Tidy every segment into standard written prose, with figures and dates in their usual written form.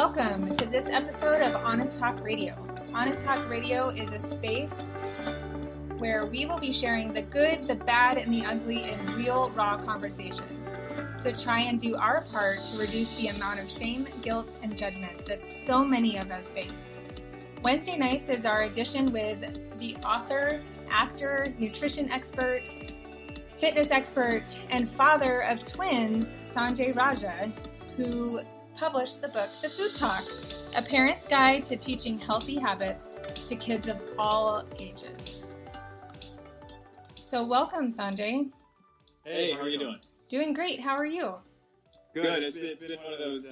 welcome to this episode of Honest Talk Radio. Honest Talk Radio is a space where we will be sharing the good, the bad, and the ugly in real, raw conversations to try and do our part to reduce the amount of shame, guilt, and judgment that so many of us face. Wednesday nights is our edition with the author, actor, nutrition expert, fitness expert, and father of twins, Sanjay Raja, who published the book, The Food Talk, a parent's guide to teaching healthy habits to kids of all ages. So welcome, Sanjay. Hey, how are you doing? Doing great. How are you? Good. It's been one of those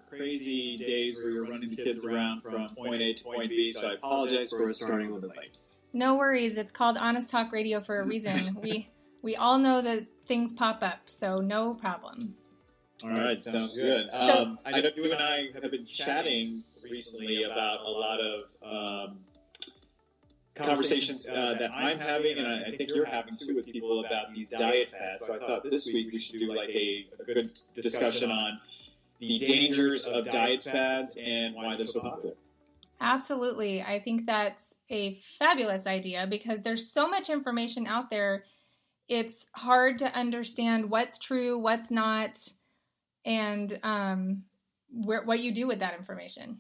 crazy days where you're running the kids around from point A to point B, so I apologize for starting a little bit late. No worries. It's called Honest Talk Radio for a reason. We all know that things pop up, so no problem. All right, sounds good. I know you and I have been chatting recently about a lot of conversations that I'm having, and I think you're having too, with people about these diet fads. So I thought this week we should do like a good discussion on the dangers of diet fads and why they're so popular. Absolutely. I think that's a fabulous idea because there's so much information out there. It's hard to understand what's true, what's not, and what you do with that information.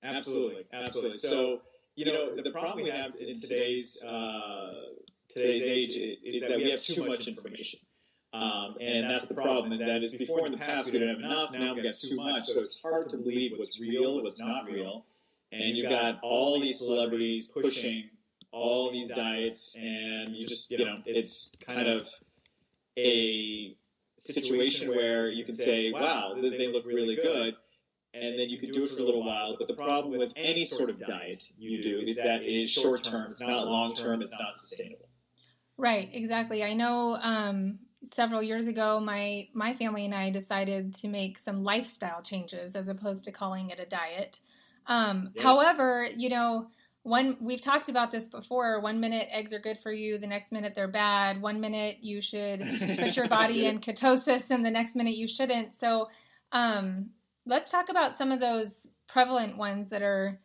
Absolutely. So, the problem we have in today's age is that we have too much information. And that's the problem. And that is, before in the past we didn't have enough, now we got too much. So it's hard to believe what's real, what's not real. And you've got all these celebrities pushing all these diets, and you just, it's kind of a situation where you can say, wow, they look really good, and then you can do it for a little while. But the problem with any sort of diet you do is that it is short term, it's not long term, it's not sustainable. Right, exactly. I know several years ago, my family and I decided to make some lifestyle changes as opposed to calling it a diet. However, we've talked about this before. 1 minute eggs are good for you. The next minute they're bad. 1 minute you should put your body in ketosis, and the next minute you shouldn't. So, let's talk about some of those prevalent ones that are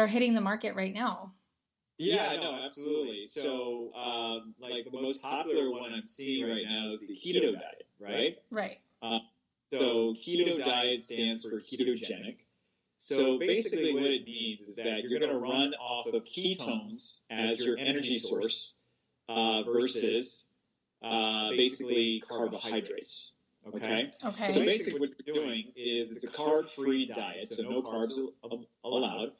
hitting the market right now. Yeah, no, absolutely. So, like the most popular one I'm seeing right now is the keto diet, right? Right. So keto diet stands for ketogenic. So basically what it means is that you're going to run off of ketones as your energy source versus basically carbohydrates. Okay? So basically what you're doing is it's a carb-free diet, so no carbs allowed.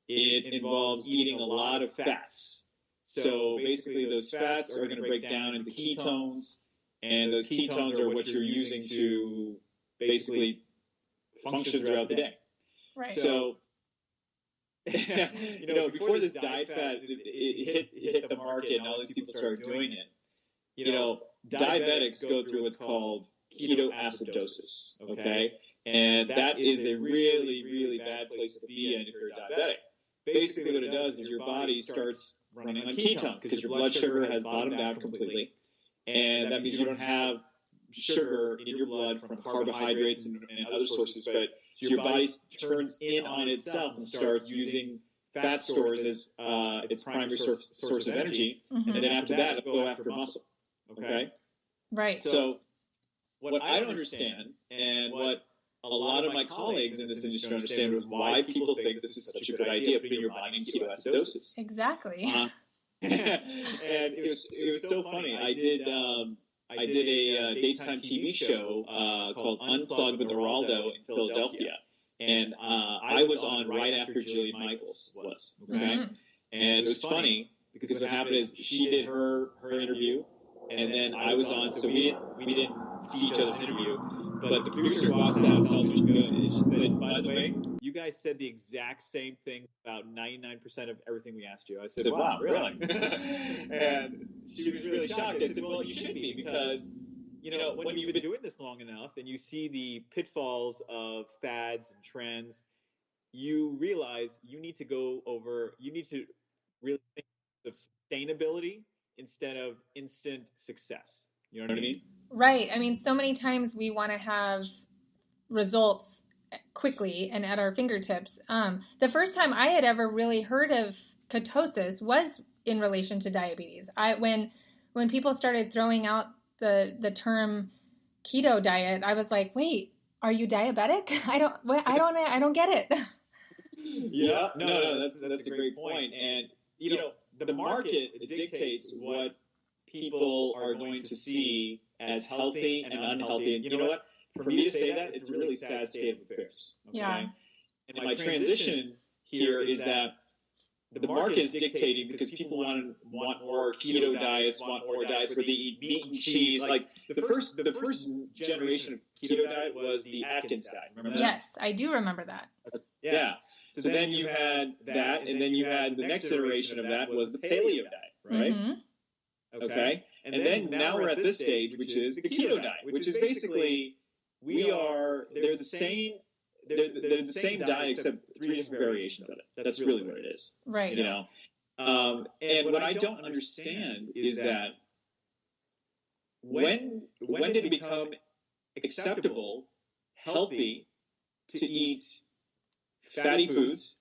It involves eating a lot of fats. So basically those fats are going to break down into ketones, and those ketones are what you're using to basically function throughout the day. Right. So, before this diet fad it hit the market and all these people started doing it, diabetics go through what's called ketoacidosis, okay? And that is a really, really bad place to be in if you're diabetic. Basically what it does is your body starts running on ketones because your blood sugar has bottomed out completely. And that means you don't have sugar in your blood from carbohydrates and other sources, but so your body turns in on itself and starts using fat stores as its primary source of energy, and then after that it'll go after muscle. Okay? Right. So what I don't understand, and what a lot of my colleagues in this industry understand, is why people think this is such a good idea, putting your body in ketoacidosis. Exactly. And it was so funny. I did a daytime TV show called Unplugged with Geraldo in Philadelphia. And I was on right after Jillian Michaels was, okay? Mm-hmm. And it was funny because what happened is she did her interview, and then I was on, so we didn't see each other's interview. But the producer walks out and tells me, but by the way, you guys said the exact same thing about 99% of everything we asked you. I said, wow, really? And she was really shocked. I said, well, you should be, because, when you've been doing this long enough and you see the pitfalls of fads and trends, you realize you need to really think of sustainability instead of instant success. You know what I mean? Right. I mean, so many times we want to have results quickly and at our fingertips. The first time I had ever really heard of ketosis was in relation to diabetes. When people started throwing out the term keto diet, I was like, wait, are you diabetic? I don't get it. Yeah, no, that's a great point. And the market dictates what people are going to see as healthy and unhealthy. And you know what? For me to say that, it's a really sad state of affairs. Okay? Yeah. And my transition here is that the market is dictating because people want more keto diets, want more diets where they eat meat and cheese. Like the first generation of keto diet was the Atkins diet. Remember that? Yes, I do remember that. Yeah. So then you had that, and then you had the next iteration of that was the paleo diet, right? Mm-hmm. Okay. And then now we're at this stage, which is the keto diet, which is basically they're the same. They're the same diet except 3 different variations of it. That's really what it is. Right. And what I don't understand is that when did it become acceptable, healthy to eat fatty foods,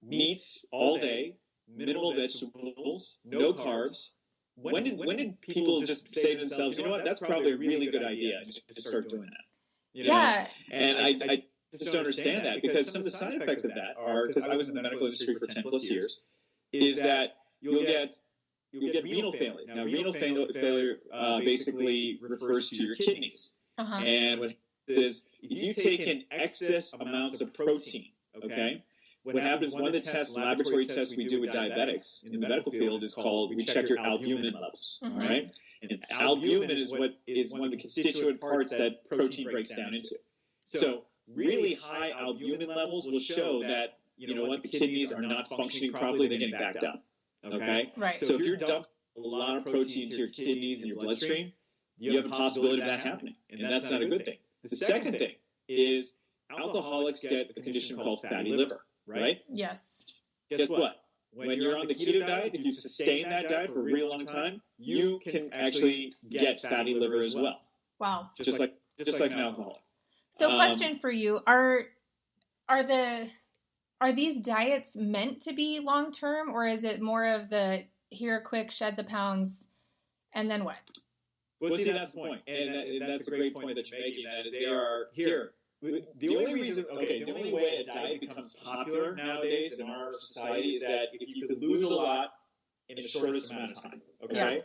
meats all day, minimal vegetables, no carbs? When did people just say to themselves, you know what, that's probably a really good idea to start doing that? Yeah. And I just don't understand that, because some of the side effects of that are, because I was in the medical industry for 10 plus years, is that you'll get renal failure. Now, renal failure basically refers to your kidneys. Uh-huh. And what it is, if you take in excess amounts of protein, okay, what happens, one of the laboratory tests we do with diabetics in the medical field is called, we check your albumin levels, Mm-hmm. all right? And albumin is one of the constituent parts that protein breaks down into. So really high albumin levels will show that, the kidneys are not functioning properly, they're getting backed up, okay? Right. So if you're dumping a lot of protein into your kidneys and your bloodstream, you have a possibility of that happening, and that's not a good thing. The second thing is alcoholics get a condition called fatty liver, right? Yes. Guess what? When you're on the keto diet, if you sustain that diet for a really long time, you can actually get fatty liver as well. Wow. Just like an alcoholic. So, question for you: Are these diets meant to be long term, or is it more of the here quick, shed the pounds, and then what? Well, see, that's the point, and that's a great point that you're making. That is, they are here. The only way a diet becomes popular nowadays in our society is that if you could lose a lot in the shortest amount of time, okay? Yeah.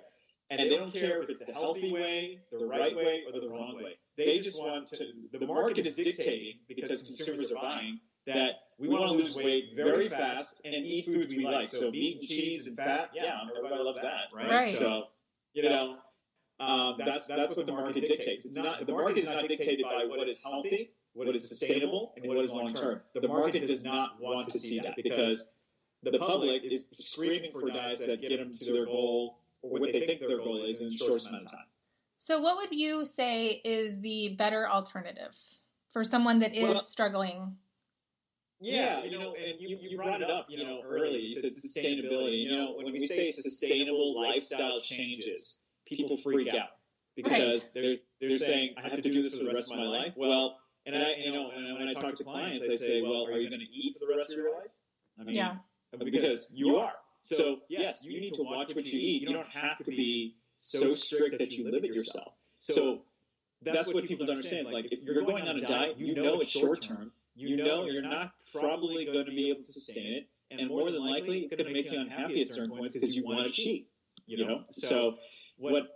And they don't care if it's the healthy way, the right way, or the wrong way. They just want to, the market is dictating, because consumers are buying, that we want to lose weight very fast and eat foods we like. So meat and cheese and fat, yeah, everybody loves that, right? So, that's what the market dictates. The market is not dictated by what is healthy, what is sustainable, and what is long-term. The market does not want to see that, because the public is screaming for diets that get them to their goal, or what they think their goal is, in the shortest amount of time. So what would you say is the better alternative for someone that is struggling? Yeah, and you brought it up, earlier. You said sustainability. When we say sustainable lifestyle changes, people freak out, because they're saying, I have to do this for the rest of my life. Well, and when I talk to clients, I say, well, are you going to eat for the rest of your life? I mean, yeah, because you are. So yes, you need to watch what you eat. You don't have to be so strict that you limit yourself. So that's what people don't understand. It's like, if you're going on a diet, it's short term. You're not probably going to be able to sustain it, and more than likely, it's going to make you unhappy at certain points because you want to cheat. So what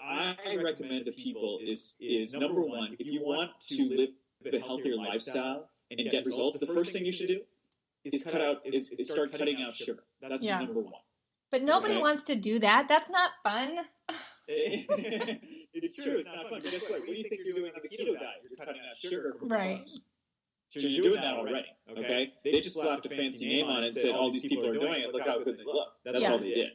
I recommend to people is number one, if you want to live a healthier lifestyle and get results, the first thing you should do is start cutting out sugar. That's number one. But nobody wants to do that. That's not fun. It's true. It's not fun. But guess what? What do you think you're doing on the keto diet? You're cutting out sugar from right. So you're doing that already. Okay? They just slapped a fancy name on it and said, all these people are doing it. Look how good they look. That's all they did.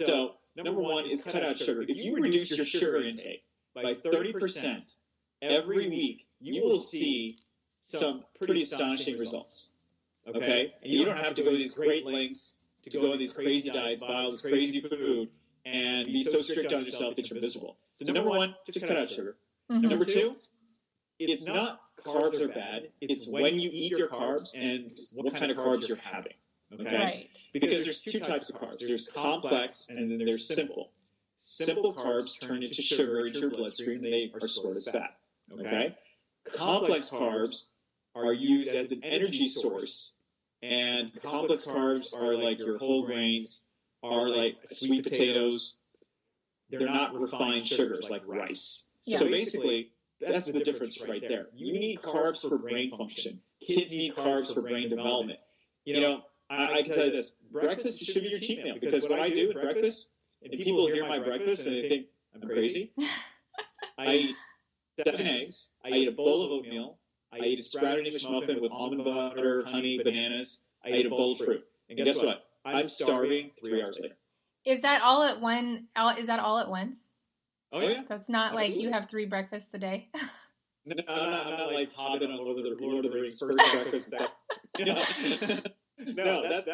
So number one is cut out sugar. If you reduce your sugar intake by 30% every week, you will see some pretty astonishing results. Okay? And you don't have to go to these great lengths to go on these crazy diets, buy all this crazy food, and be so strict on yourself that you're miserable. So number one, just cut out sugar. Mm-hmm. Number two, it's not carbs are bad. It's when you eat your carbs and what kind of carbs you're having. Okay? Right. Because there's two types of carbs. There's complex and then there's simple. Simple carbs turn into sugar into your bloodstream. They are stored as fat. Okay? Complex carbs are used as an energy source, and complex carbs are like your whole grains, are like sweet potatoes. They're not refined sugars like rice. Yeah. So basically, that's the difference right there. You need carbs for brain function. Kids need carbs for brain development. You know, I can tell you this, breakfast should be your cheat meal, because what I do at breakfast, and people hear my breakfast and they think I'm crazy, I eat 7 eggs, I eat a bowl of oatmeal, I eat a sprouted English muffin with almond butter, honey, bananas, I eat a bowl of fruit. And guess what? I'm starving 3 hours later. Is that all at once? Oh, yeah. That's not Absolutely. like you have 3 breakfasts a day? No, I'm not like Hobbit on Lord of the Rings first breakfast and stuff. You know? No, that's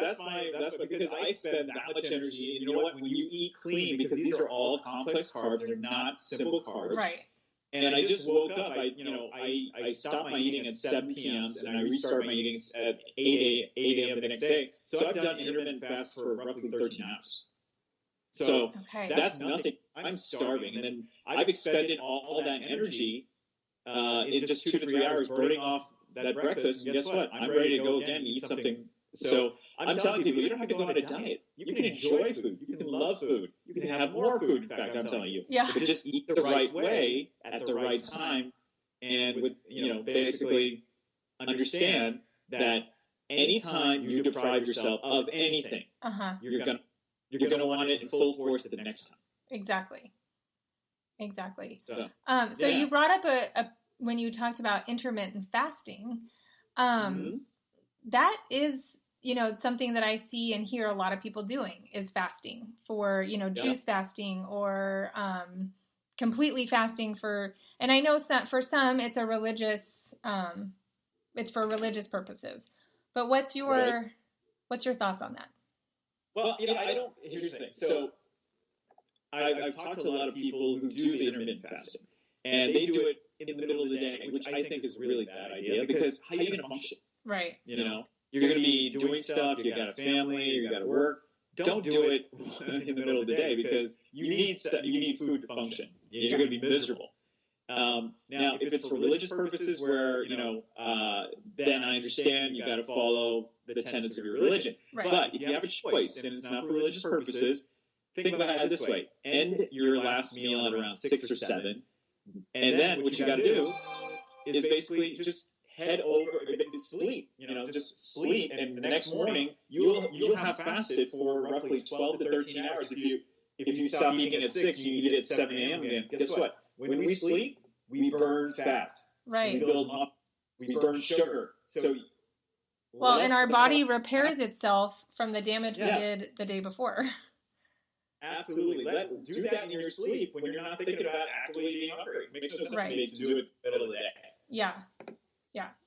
because I expend that much energy. And you know what? When you eat clean, because these are all complex carbs, they're not simple carbs. Right. And I just woke up. I stopped my eating at 7 p.m. and I restart my eating at 8 a.m. the next day. So I've done intermittent fast for roughly 13 hours. So that's nothing. I'm starving, and then I've expended all that energy in just 2 to 3 hours, burning off that breakfast. And guess what? I'm ready to go again and eat something. So I'm telling people, you don't have to go on a diet. You can enjoy food. You can love food. You can have more food. In fact, I'm telling you. Yeah. But just eat the right way at the right time, and with basically understand that anytime you deprive yourself of anything, you're gonna want it in full force the next time. Exactly. So yeah. You brought up a when you talked about intermittent fasting, that is, something that I see and hear a lot of people doing is fasting for, juice fasting or completely fasting and I know for some it's a religious, it's for religious purposes. But what's your thoughts on that? Well, here's the thing. So I've talked to a lot of people who do the intermittent fasting, and they do it in the middle of the day, which I think is a really bad idea, because how are you going to function? Right. You're going to be doing stuff, you've got a family, you've got to work. Don't do it in the middle of the day, because you need food to function. You're going to be miserable. Now, if it's for religious purposes where, then I understand you got to follow the tenets of your religion. Right. But if you have a choice and it's not for religious purposes, think about it this way. End your last meal at around 6 or 7. And then what you got to do is basically just head over, sleep, just sleep. And the next morning, you'll have fasted for roughly 12 to 13 hours. If you stop eating at 6 and you eat at 7 a.m. again, guess what? When we sleep, we burn fat. Right. We build up, we burn sugar. So, and our body repairs itself from the damage we did the day before. Absolutely. Do that in your sleep when you're not thinking about actively being hungry. It makes no sense to me to do it in the middle of the day. Yeah,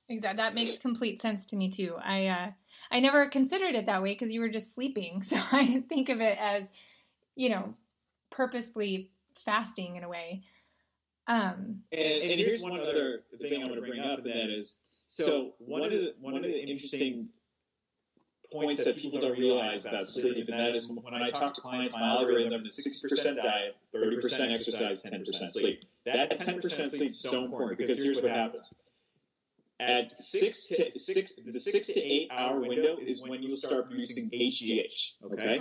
exactly. That makes complete sense to me too. I never considered it that way because you were just sleeping. So I think of it as, purposefully fasting in a way. And here's one other thing I want to bring up, and that is, so one of the interesting points that people don't realize about sleep, and that is when I talk to clients, my algorithm is 60% diet, 30% exercise, 10% sleep. That 10% sleep is so important, because here's what happens. At the 6 to 8 hour window is when you'll start producing HGH, okay?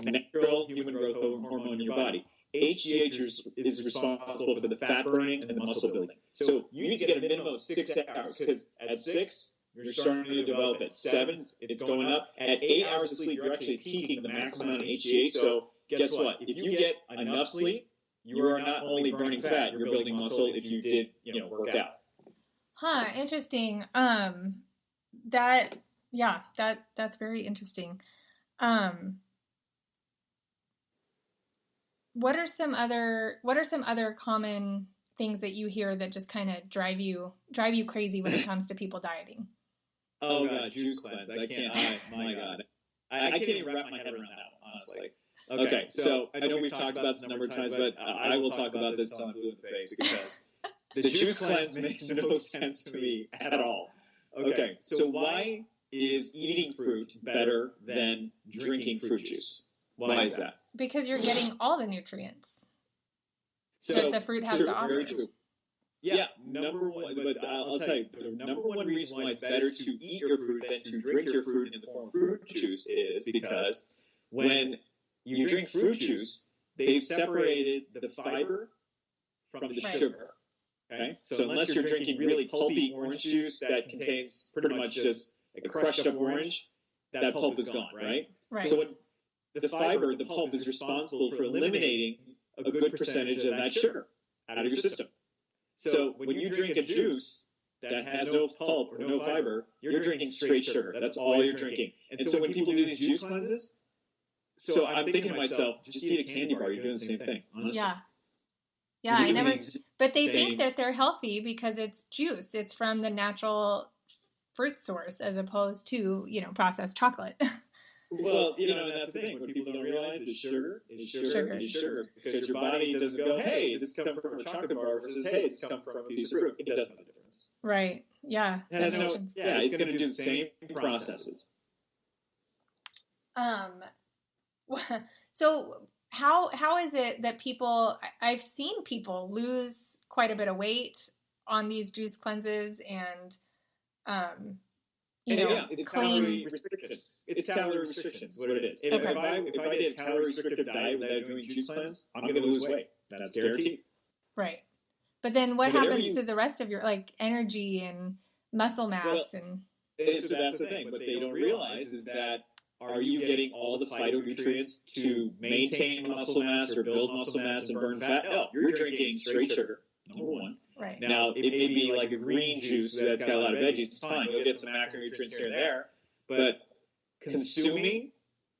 Natural human growth hormone in your body. HGH is responsible for the fat burning and the muscle building. So you need to get a minimum of 6 hours, because at 6, you're starting to develop. At 7, it's going up. At 8 hours of sleep, you're actually peaking the maximum amount of HGH. So guess what? If you get enough sleep, you are not only burning fat, you're building muscle if you did, work out. Interesting. That's very interesting. What are some other common things that you hear that just kind of drive you crazy when it comes to people dieting? Oh God, juice cleanse. I can't. My God, I can't even wrap my head around that one, honestly. Okay, so I know we've talked about this a number of times, but I will talk about this till I'm blue in the face, because The juice cleanse makes no sense to me at all. Okay, so why is eating fruit better than drinking fruit juice? Why is that? Because you're getting all the nutrients So that the fruit has to offer. Very true. Yeah, number one, but I'll tell you, the number one reason why it's better to eat your fruit than to drink your fruit in the form of fruit juice is because when you drink fruit juice, they've separated the fiber from the sugar. Okay, so unless you're drinking really pulpy orange juice that contains pretty much just a crushed up orange, that pulp is gone, right? So when the fiber, the pulp, is responsible for eliminating a good percentage of that sugar out of your system. So when you drink a juice that has no pulp or no fiber, you're drinking straight sugar. That's all you're drinking. And so when people do these juice cleanses, so I'm thinking to myself, just eat a candy bar. You're doing the same thing, honestly. Yeah, I never. But they think that they're healthy because it's juice. It's from the natural fruit source as opposed to, processed chocolate. Well, that's the thing. What people don't realize is sugar is sugar is sugar. Because your body doesn't go, hey, this comes from a chocolate bar versus, hey, this comes from a piece of fruit. It doesn't make a difference. Right. Yeah. It's going to do the same processes. So how is it that I've seen people lose quite a bit of weight on these juice cleanses and, it's calorie restriction. It's calorie restriction is what it is. And if I did a calorie restrictive diet without doing juice cleanse, I'm going to lose weight. That's guaranteed. Right. But then what happens to the rest of your energy and muscle mass? So that's the thing. What they don't realize is that are you getting all the phytonutrients to maintain muscle mass or build muscle mass and burn fat? No, you're drinking straight sugar, number one. Right. Now, it may be like a green juice that's got a lot of veggies. It's fine. You'll get some macronutrients here and there. But consuming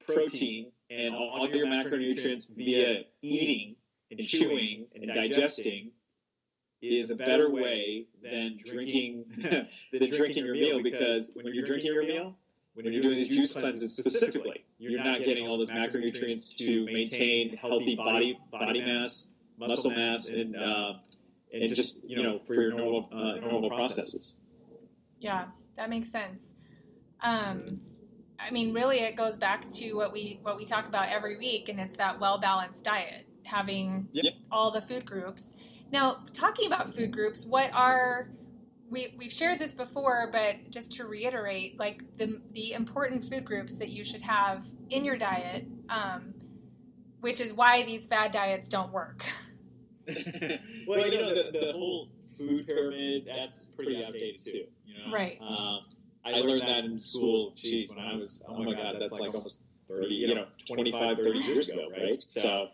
protein and all your macronutrients via eating and chewing and digesting is a better way than drinking your meal, because when you're drinking your meal, when you're doing these juice cleanses specifically, you're not getting all those macronutrients to maintain healthy body mass, muscle mass, and just for your normal processes. Yeah, that makes sense. Really, it goes back to what we talk about every week, and it's that well-balanced diet, having all the food groups. Now, talking about food groups, we've shared this before, but just to reiterate, like the important food groups that you should have in your diet, which is why these fad diets don't work. Well, the whole food pyramid, that's pretty outdated too. Right. I learned that in school, when I was, oh my God, that's like almost 30, 25, 30 years ago, right? So,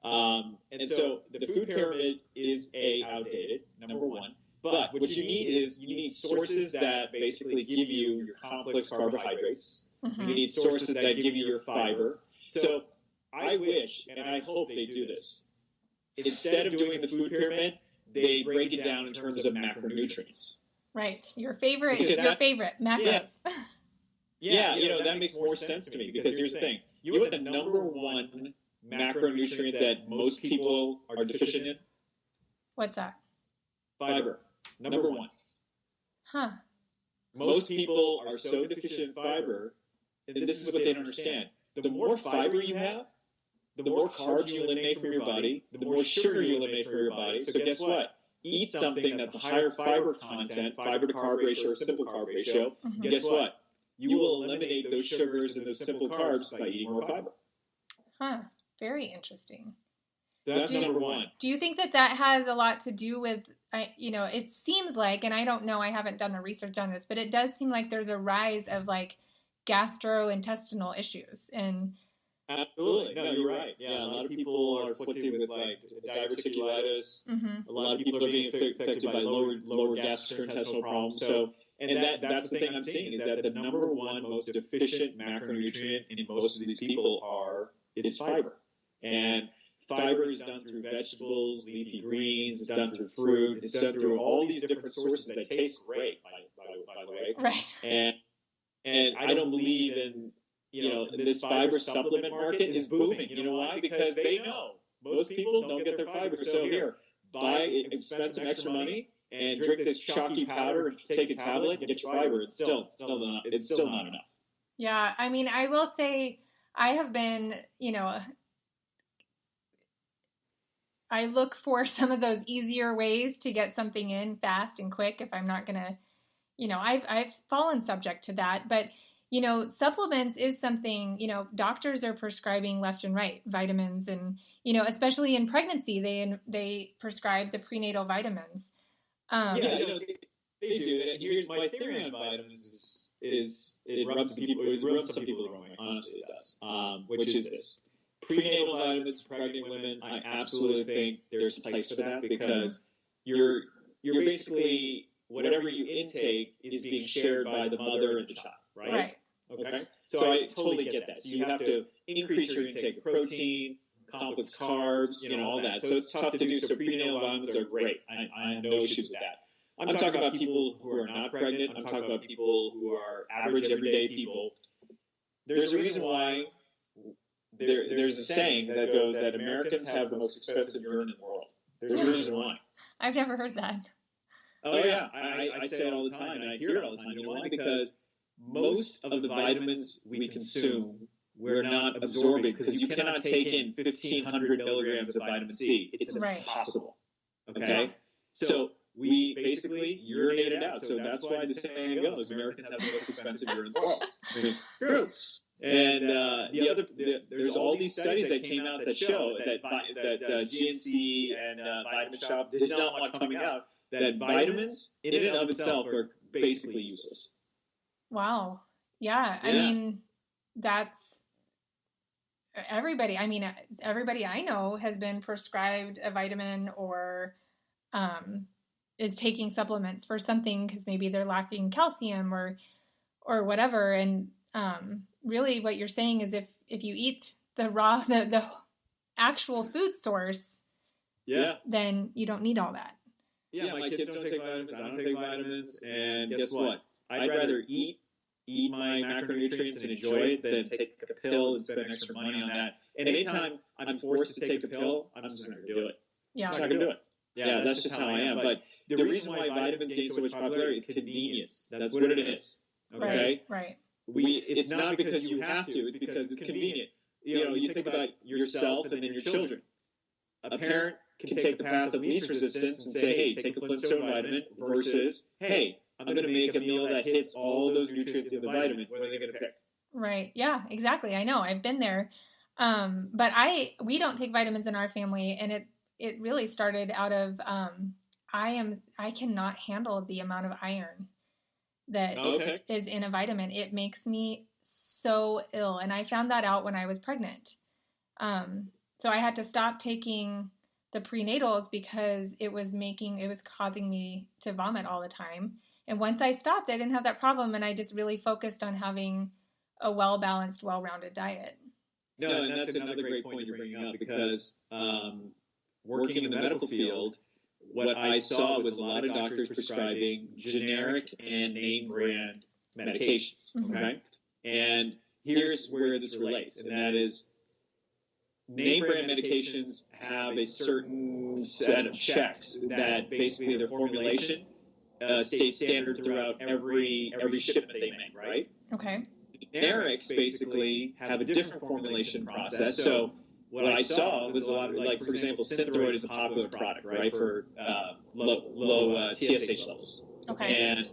so the food pyramid is outdated, number one. But what you need sources that basically give you your complex carbohydrates. Mm-hmm. You need sources that give you your fiber. So I wish, and I hope they do this, instead of doing the food pyramid, they break it down in terms of macronutrients. Right. Your favorite macros. Yeah, that makes more sense to me, because here's the thing. You know the number one macronutrient that most people are deficient in? What's that? Fiber. Number one. Huh. Most people are so deficient in fiber, and this is what they don't understand. The more fiber you have, the more carbs you eliminate from your body, the more sugar you eliminate from your body. So guess what? Eat something that's a higher fiber content, fiber to carb ratio or simple carb ratio. Mm-hmm. Guess what? You will eliminate those sugars and those simple carbs by eating more fiber. Huh. Very interesting. That's number one. Do you think that has a lot to do with, it seems like, and I don't know, I haven't done the research on this, but it does seem like there's a rise of gastrointestinal issues and. Absolutely. No, you're right. Yeah, a lot of people are afflicted with diverticulitis. Mm-hmm. A lot of people are being affected by lower gastrointestinal problems. So, and that's the thing I'm seeing, is that the number one most deficient macronutrient in most of these people is fiber. And fiber is done through vegetables, leafy greens. It's done through fruit. It's done through all these different sources that taste great, by the way. Right. And I don't believe in. This fiber supplement market is booming. You know why? Because they know most people don't get their fiber. So here, spend some extra money and drink this chalky powder, take a tablet, and get your fiber. It's still not enough. Yeah, I mean, I will say I have been, I look for some of those easier ways to get something in fast and quick if I'm not going to, I've fallen subject to that. But, supplements is something, doctors are prescribing left and right vitamins and, especially in pregnancy, they prescribe the prenatal vitamins. They do. And here's my theory on vitamins is it rubs some people the wrong way. Honestly, it does. Which is this. Prenatal vitamins for pregnant women, I absolutely think there's a place for that because you're basically, whatever you intake is being shared by the mother and the child, right? Right. Okay? So I totally get that. So you have to increase your intake of protein, complex carbs, all that. So it's tough to do. So prenatal vitamins are great. I have no issues with that. I'm talking about people who are not pregnant. I'm talking about people who are average, everyday people. There's a reason why there's a saying that goes that Americans have the most expensive urine in the world. There's a reason why. I've never heard that. Oh, yeah. I say it all the time, and I hear it all the time. You know why? Because most of the vitamins we consume, we're not absorbing because you cannot take in 1,500 milligrams of vitamin C. It's impossible. Okay? So we basically urinate it out. So that's why the saying goes, Americans have the most expensive urine in the world. True. And there's all these studies that came out that show that GNC and Vitamin Shop did not want coming out, that vitamins in and of itself are basically useless. Wow. Yeah. I mean, that's everybody. I mean, everybody I know has been prescribed a vitamin or is taking supplements for something because maybe they're lacking calcium or whatever. And really what you're saying is if you eat the actual food source, then you don't need all that. Yeah, my kids don't take vitamins. I don't take vitamins. And guess what? I'd rather eat my macronutrients and enjoy it than take a pill and spend extra money on that. And anytime I'm forced to take a pill, I'm just not going to do it. Yeah. I'm just not going to do it. Yeah, that's just how I am. But the reason why vitamins gain so much popularity is convenience. That's what it is. Okay? Right. It's not because you have to. It's because it's convenient. You think about yourself and then your children. A parent can take the path of least resistance and say, hey, take a Flintstone vitamin versus, hey, I'm going to make a meal that hits all those nutrients in the vitamin. What are they going to pick? Right. Yeah, exactly. I know. I've been there. But we don't take vitamins in our family, and it really started out of I cannot handle the amount of iron that is in a vitamin. It makes me so ill, and I found that out when I was pregnant. So I had to stop taking the prenatals because it was causing me to vomit all the time. And once I stopped, I didn't have that problem, and I just really focused on having a well-balanced, well-rounded diet. No, and that's another great point you're bringing up because working in the medical field, what I saw was a lot of doctors prescribing generic and name brand medications. Mm-hmm. Okay, and here's where this relates, and that is name brand medications have a certain set of checks that basically their formulation stays standard throughout every shipment they make, right? Okay. Generics basically have a different formulation process. So what I saw was a lot of, like, for example, Synthroid is a popular product, right, for low TSH levels. Okay. And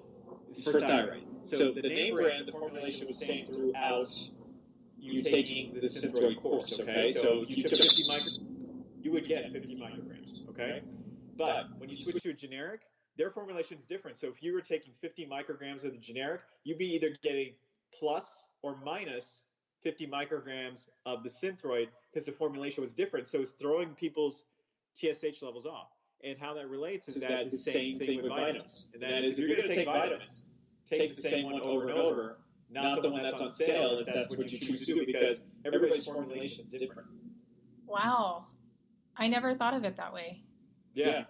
it's for thyroid. So the name brand, the formulation was same throughout you taking the Synthroid course, okay? So you took 50 micrograms, you would get 50 micrograms, okay? But when you switch to a generic, their formulation is different. So if you were taking 50 micrograms of the generic, you'd be either getting plus or minus 50 micrograms of the Synthroid because the formulation was different. So it's throwing people's TSH levels off. And how that relates is that the same thing with vitamins. And that is, if you're going to take vitamins, take the same one over and over, not the one that's on sale if that's what you choose to do, because everybody's formulation is different. Wow. I never thought of it that way. Yeah.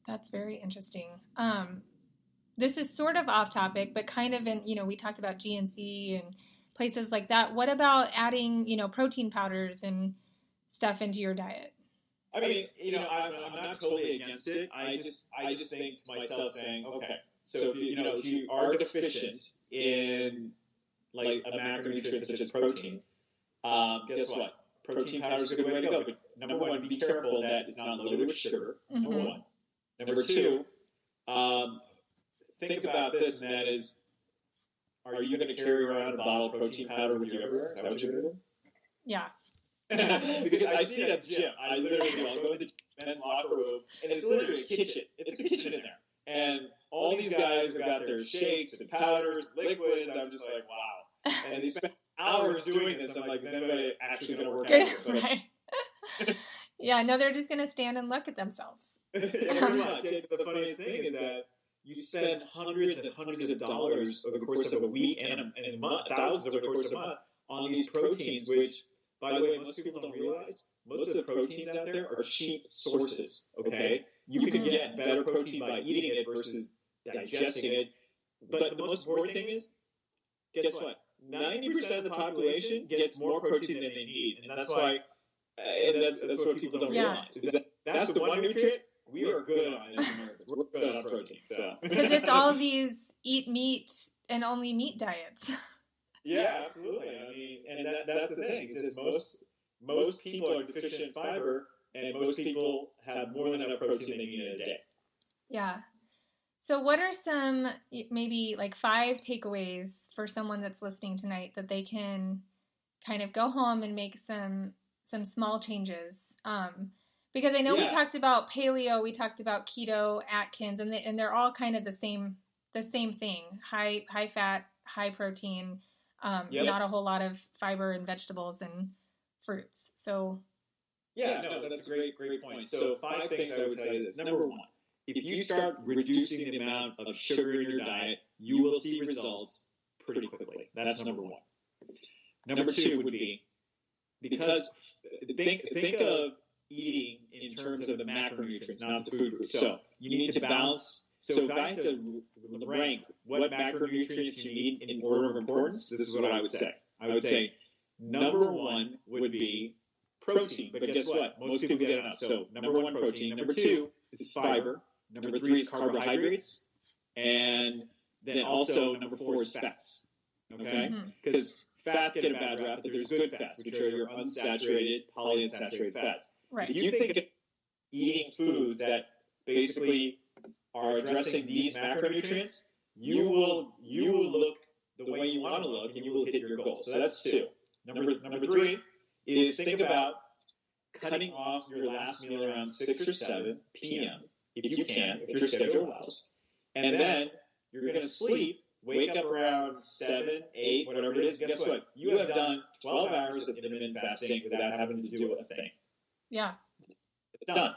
That's very interesting. This is sort of off topic, but kind of in, we talked about GNC and places like that. What about adding, protein powders and stuff into your diet? I mean, I'm not totally against it. I just think to myself saying, okay, so if you are deficient in like a macronutrient such as protein, guess what? Protein powder is a good way to go. But number one, be careful that it's not loaded with sugar. Number one. Number two, think about this, and that is, are you going to carry around a bottle of protein powder with you everywhere? Is that what you're going to do? Yeah. Because I see it at the gym. I literally do. I'll go to the men's locker room, and it's literally a kitchen. It's a kitchen in there. And all these guys have got their shakes and powders, liquids. I'm just like, wow. And they spend hours doing this. I'm like, is anybody actually going to work out here? Right. Yeah, no, they're just going to stand and look at themselves. Pretty much. And the funniest thing is that you spend hundreds and hundreds of dollars over the course of a week and a month, thousands over the course of a month on these proteins, which, by the way, most people don't realize, most of the proteins out there are cheap sources, okay? You can get better protein by eating it versus digesting it. But the most important thing is, guess what? 90% of the population gets more protein than they need. And that's why, and that's what people don't realize, is that that's the one nutrient we are good on as Americans. We're good on protein. Because it's all these eat meat and only meat diets. Yeah, absolutely. I mean, and that's the thing. Is most people are deficient in fiber, and most people have more than enough protein they need in a day. Yeah. So what are some maybe like 5 takeaways for someone that's listening tonight that they can kind of go home and make some small changes? Because I know we talked about paleo, we talked about keto, Atkins, and they're all kind of the same thing. High fat, high protein, not a whole lot of fiber and vegetables and fruits. So that's a great point. So 5 things I would tell you this. Number 1, if you start reducing the amount of sugar in your diet, you will see results pretty quickly. That's number 1. Number 2 would be, because think of eating in terms of the macronutrients, not the food group. So you need to balance. So if I had to rank what macronutrients you need in order of importance, this is what I would say. I would say number 1 would be protein. But guess what? Most people get enough. So number 1, protein. Number 2 is fiber. Number 3 is carbohydrates. And then also number 4 is fats. Okay? Because fats get a bad rap, but there's good fats, which are your unsaturated, polyunsaturated fats. Right. If you think of eating foods that basically are addressing these macronutrients, you will look the way you want to look, and you will hit your goal. So that's 2. Number 3 is think about cutting off your last meal around 6 or 7 p.m. if you can, if your schedule allows, and then you're going to sleep. Wake up around 7, 8, whatever it is. Guess what? You have done 12 hours of intermittent fasting without having to do a thing. Yeah. It's done.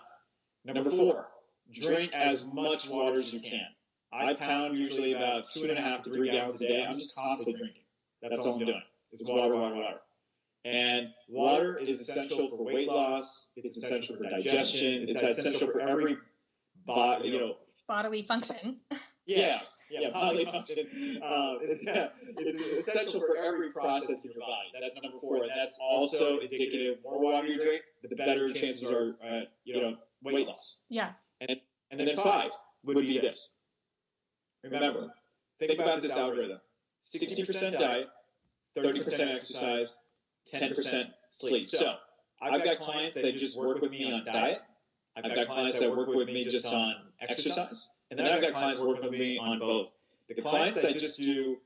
Number 4, drink as much water as you can. I pound usually about 2.5 to 3 gallons a day. I'm just constantly drinking. That's all I'm doing. It's water. And water is essential for weight loss. It's essential for digestion. It's essential for every bodily function. Bodily function. It's essential for every process in your body. That's number 4. And that's also indicative. The more water you drink, the better chances are, weight loss. Yeah. And then 5 would be this. Remember, think about this algorithm: 60% diet, 30% exercise, 10% sleep. So I've got clients that just work with me on diet. I've got clients that work with me just on exercise. And then I've got clients working with me on both. The clients that just do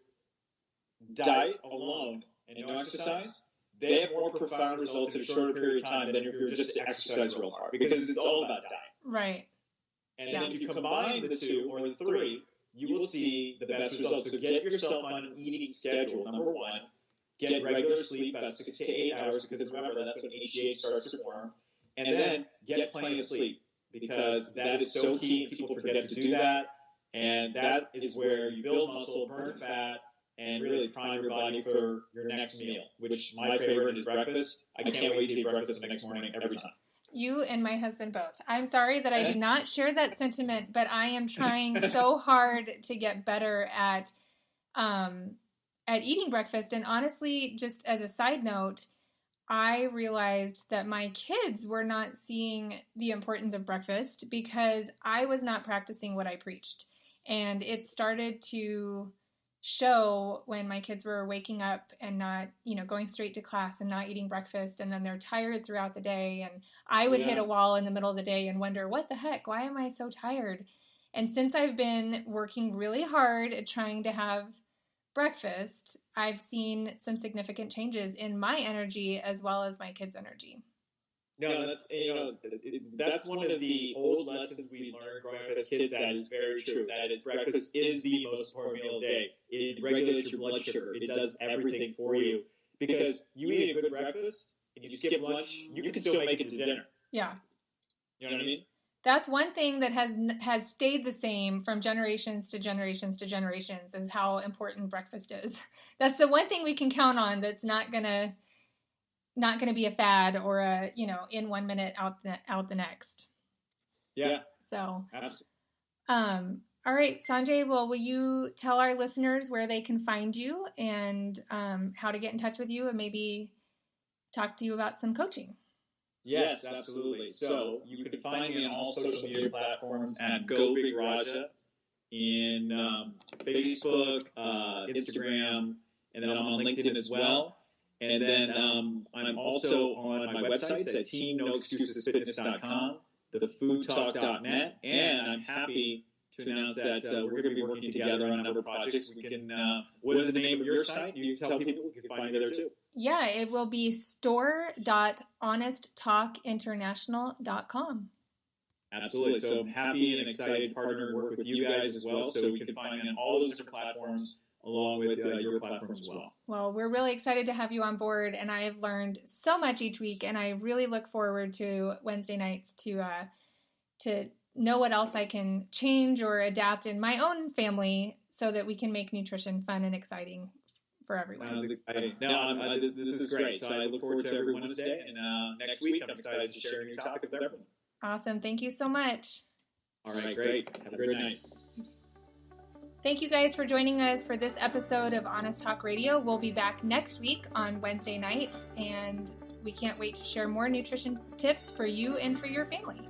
diet alone and no exercise, they have more profound results in a shorter period of time than if you're just to exercise real hard, because it's all about diet. Right. And then if you combine the 2 or the 3, you will see the best results. So get yourself on an eating schedule. Number 1, get regular sleep, about 6 to 8 hours, because remember, that's when HGH starts to form. And then get plenty of sleep, because that is so key. People forget to do that. And that is where you build muscle, burn fat, and really prime your body for your next meal, which my favorite is breakfast. I can't wait to eat breakfast the next morning every time. You and my husband both. I'm sorry that I did not share that sentiment, but I am trying so hard to get better at eating breakfast. And honestly, just as a side note, I realized that my kids were not seeing the importance of breakfast because I was not practicing what I preached. And it started to show when my kids were waking up and not, going straight to class and not eating breakfast. And then they're tired throughout the day. And I would hit a wall in the middle of the day and wonder, what the heck? Why am I so tired? And since I've been working really hard at trying to have breakfast, I've seen some significant changes in my energy as well as my kids' energy. No, that's one of the old lessons we learned growing up as kids. That is very true. That is, breakfast is the most important meal of the day. It regulates your blood sugar. It does everything for you. Because you eat a good breakfast and you skip lunch, you can still make it to dinner. Yeah. You know what I mean? That's one thing that has stayed the same from generations to generations to generations, is how important breakfast is. That's the one thing we can count on that's not gonna be a fad or a, in 1 minute out the next. Yeah. So. Absolutely. All right, Sanjay. Well, will you tell our listeners where they can find you and how to get in touch with you and maybe talk to you about some coaching? Yes, absolutely. So you can find me on all social media platforms at Go Big Raja in Facebook, Instagram, and then I'm on LinkedIn as well. And then I'm also on my websites at teamnoexcusesfitness.com, thefoodtalk.net, and I'm happy to announce that we're going to be working together on a number of projects. We can. What is the name of your site? You tell people. You can find me there too. Yeah, it will be store.honesttalkinternational.com. Absolutely. So I'm happy and excited to partner and work with you guys as well. So you can find me on all those different platforms along with your platforms as well. Well, we're really excited to have you on board, and I have learned so much each week, and I really look forward to Wednesday nights to know what else I can change or adapt in my own family so that we can make nutrition fun and exciting for everyone. Sounds exciting. No, this is great. So I look forward to every Wednesday, and next week I'm excited to share a new topic with everyone. Awesome. Thank you so much. All right, great. Have a great night. Thank you guys for joining us for this episode of Honest Talk Radio. We'll be back next week on Wednesday night, and we can't wait to share more nutrition tips for you and for your family.